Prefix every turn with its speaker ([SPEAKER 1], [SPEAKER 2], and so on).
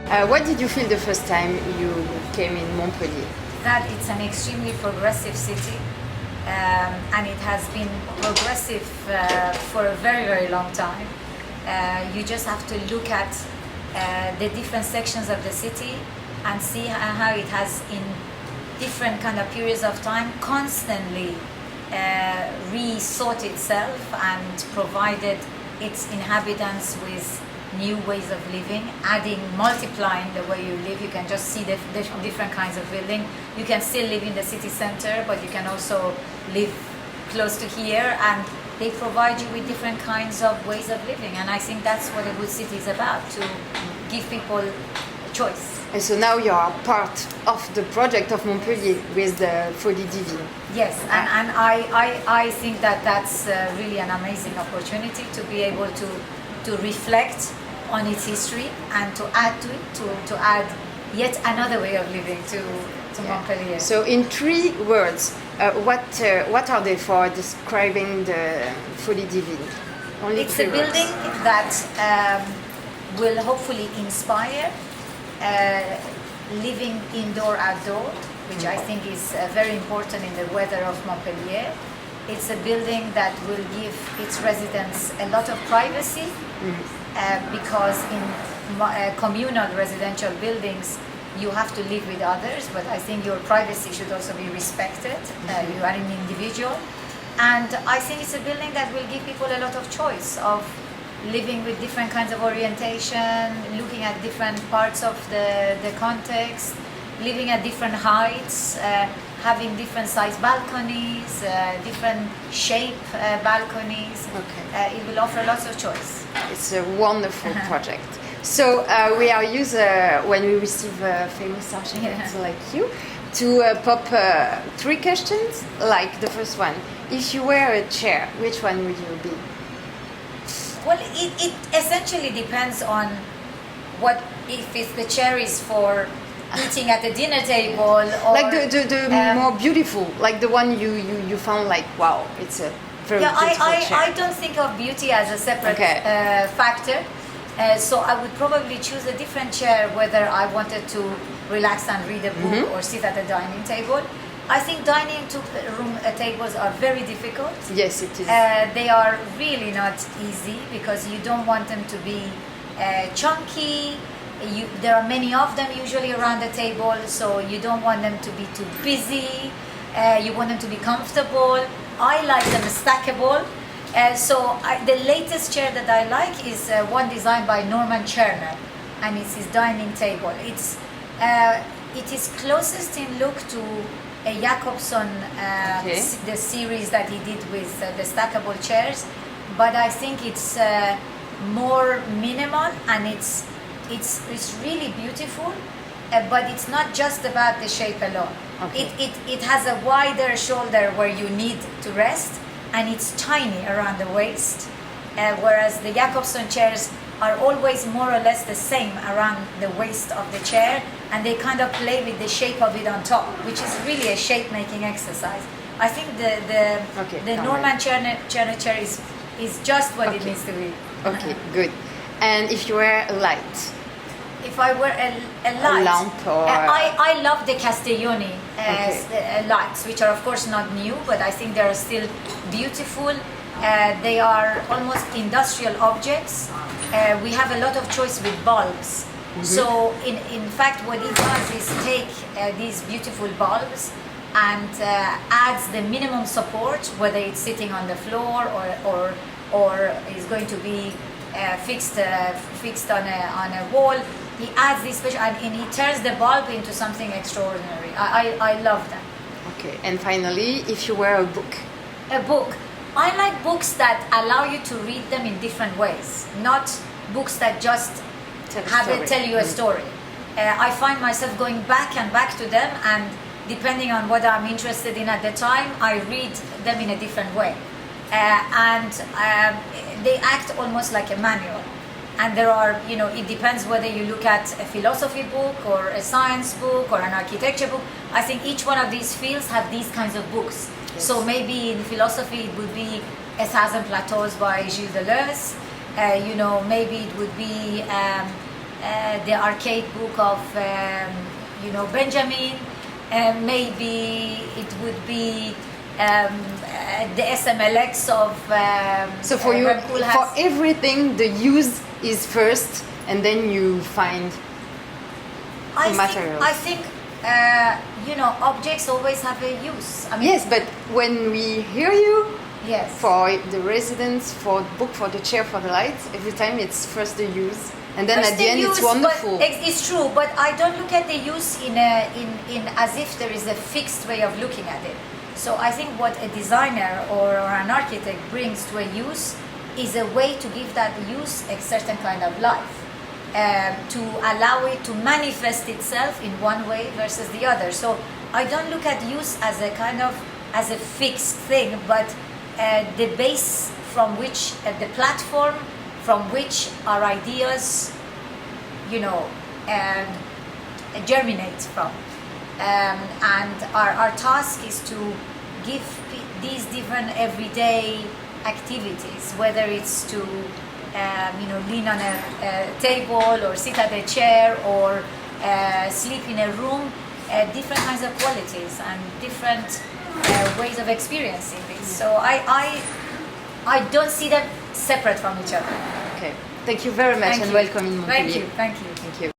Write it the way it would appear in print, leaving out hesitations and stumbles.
[SPEAKER 1] What did you feel the first time you came in Montpellier?
[SPEAKER 2] That it's an extremely progressive city, and it has been progressive for a very, very long time. You just have to look at the different sections of the city and see how it has, in different kind of periods of time, constantly re-sought itself and provided its inhabitants with new ways of living, multiplying the way you live. You can just see the different kinds of building. You can still live in the city center, but you can also live close to here, and they provide you with different kinds of ways of living. And I think that's what a good city is about, to give people choice.
[SPEAKER 1] And so now you are part of the project of Montpellier with the Folie Divine.
[SPEAKER 2] Yes, and I think that's really an amazing opportunity to be able to reflect on its history and to add to it, to add yet another way of living to Montpellier.
[SPEAKER 1] So in 3 words, what are they for describing the Folie Divine? Only
[SPEAKER 2] it's
[SPEAKER 1] 3
[SPEAKER 2] a
[SPEAKER 1] words.
[SPEAKER 2] building that will hopefully inspire living indoor outdoor, which I think is very important in the weather of Montpellier. It's a building that will give its residents a lot of privacy, because in communal residential buildings you have to live with others, but I think your privacy should also be respected. You are an individual, and I think it's a building that will give people a lot of choice of living with different kinds of orientation, looking at different parts of the context, living at different heights, having different size balconies, different shape balconies.
[SPEAKER 1] Okay.
[SPEAKER 2] It will offer lots of choice.
[SPEAKER 1] It's a wonderful project. So we are used, when we receive famous architects like you, to pop 3 questions. Like the first one, if you were a chair, which one would you be?
[SPEAKER 2] Well, it essentially depends on if the chair is for eating at the dinner table, or
[SPEAKER 1] like the more beautiful, like the one you found like, wow, it's a very beautiful chair.
[SPEAKER 2] I don't think of beauty as a separate factor. So I would probably choose a different chair whether I wanted to relax and read a book or sit at a dining table. I think dining room tables are very difficult.
[SPEAKER 1] Yes, it is.
[SPEAKER 2] They are really not easy because you don't want them to be chunky. There are many of them usually around the table, so you don't want them to be too busy. You want them to be comfortable. I like them stackable. So the latest chair that I like is one designed by Norman Cherner, and it's his dining table. It is closest in look to a Jacobson, the series that he did with the stackable chairs, but I think it's more minimal, and it's really beautiful, but it's not just about the shape alone.
[SPEAKER 1] Okay.
[SPEAKER 2] It has a wider shoulder where you need to rest, and it's tiny around the waist, whereas the Jacobson chairs are always more or less the same around the waist of the chair, and they kind of play with the shape of it on top, which is really a shape-making exercise. I think the Norman Cherner chair is just what it needs to be.
[SPEAKER 1] Okay, good. And if you were a light?
[SPEAKER 2] If I were a light,
[SPEAKER 1] a lamp or
[SPEAKER 2] I love the Castiglioni lights, which are of course not new, but I think they are still beautiful. They are almost industrial objects. We have a lot of choice with bulbs. So in fact what it does is take these beautiful bulbs and adds the minimum support, whether it's sitting on the floor or is going to be fixed on a wall. He adds this special, and he turns the bulb into something extraordinary. I love them.
[SPEAKER 1] Okay, and finally, if you were a book?
[SPEAKER 2] A book. I like books that allow you to read them in different ways, not books that just tell you a story. I find myself going back and back to them, and depending on what I'm interested in at the time, I read them in a different way. And they act almost like a manual. And there are, it depends whether you look at a philosophy book or a science book or an architecture book. I think each one of these fields have these kinds of books. Yes. So maybe in philosophy it would be 1,000 Plateaus by Gilles Deleuze. Maybe it would be the arcade book of Benjamin. Maybe it would be the SMLX of
[SPEAKER 1] So for you,
[SPEAKER 2] Rem Koolhaas.
[SPEAKER 1] for everything, the use is first, and then you find materials.
[SPEAKER 2] I think objects always have a use. I mean,
[SPEAKER 1] Yes, but when we hear you,
[SPEAKER 2] yes.
[SPEAKER 1] for the residents, for the book, for the chair, for the lights, every time it's first the use, and then
[SPEAKER 2] First
[SPEAKER 1] at the end
[SPEAKER 2] use,
[SPEAKER 1] it's wonderful.
[SPEAKER 2] But it's true, but I don't look at the use in as if there is a fixed way of looking at it. So I think what a designer or an architect brings to a use is a way to give that use a certain kind of life, to allow it to manifest itself in one way versus the other. So I don't look at use as a kind of as a fixed thing, but the base from which the platform from which our ideas, germinate from. And our task is to give these different everyday activities, whether it's to lean on a table or sit at a chair or sleep in a room, different kinds of qualities and different ways of experiencing this. So I don't see them separate from each other.
[SPEAKER 1] Okay, thank you very much,
[SPEAKER 2] Thank
[SPEAKER 1] and
[SPEAKER 2] you.
[SPEAKER 1] welcome in Montpellier.
[SPEAKER 2] Thank you.
[SPEAKER 1] Thank you.